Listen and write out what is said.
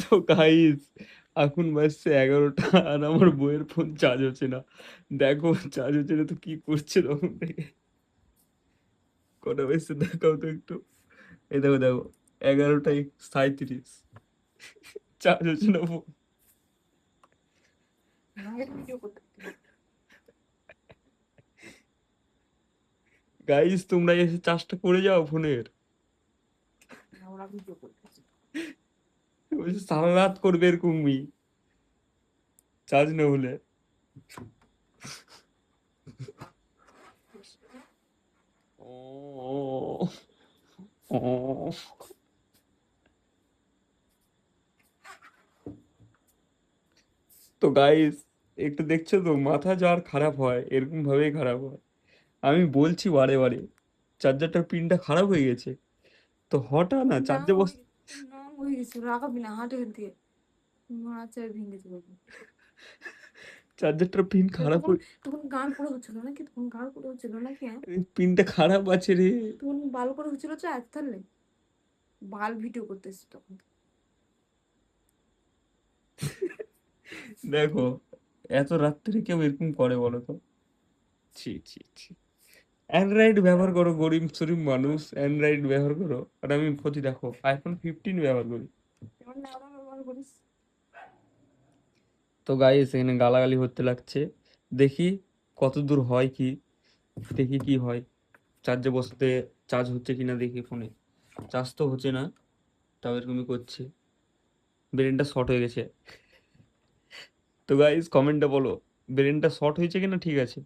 তো গাইস, এখন বাজছে 11টা আর আমার বইয়ের ফোন চার্জ হচ্ছে না। দেখো চার্জ হচ্ছে না তো কি করছে তখন থেকে। কটা বাজছে দেখাও তো একটু। এই দেখো দেখো, 11টা 37 চার্জ হচ্ছে না ফোন। গাইস তোমরা এসে চার্জটা করে যাও ফোনের। বলছে সারা রাত করবে এরকমই চার্জ না হলে। ও ও তো গাইস, একটু দেখছো তো মাথা যার খারাপ হয় এরকম ভাবেই খারাপ হয়। আমি বলছি বারে বারে চার্জারটার পিনটা খারাপ হয়ে গেছে, তো হঠাৎ না চার্জে বস। না হয়ে গেছে, রাখাবি না হাটে দিয়ে আচ্ছা ভেঙে যাবে। চার্জারটার পিন খারাপ তখন হয়ে, তখন গান পড়ে হচ্ছিল নাকি, তখন গান পড়ে হচ্ছিল নাকি, হ্যাঁ পিনটা খারাপ আছে রে। তখন ভালো করে হচ্ছিল চার্জ, তাহলে বাল ভিডিও করতেছি তখন। দেখো, এত রাত্রে কেউ এরকম করে বলো তো? ছি ছি ছি। অ্যান্ড্রয়েড ব্যবহার করো, গরিব সরিব মানুষ অ্যান্ড্রয়েড ব্যবহার করো, আর আমি প্রতি দেখো iPhone 15 ব্যবহার করি। এবার না আবার ব্যবহার করিস। তো গাইস এখানে গালাগালি হতে লাগছে, দেখি কত দূর হয় কি, দেখি কি হয়। চার্জে বসতে চার্জ হচ্ছে কিনা দেখি ফোনে। চার্জ তো হচ্ছে না, তাও এরকমই করছে। ব্রেনটা শর্ট হয়ে গেছে। তো গাইস কমেন্টে বলো ব্রেনটা শর্ট হয়েছে কিনা ঠিক আছে।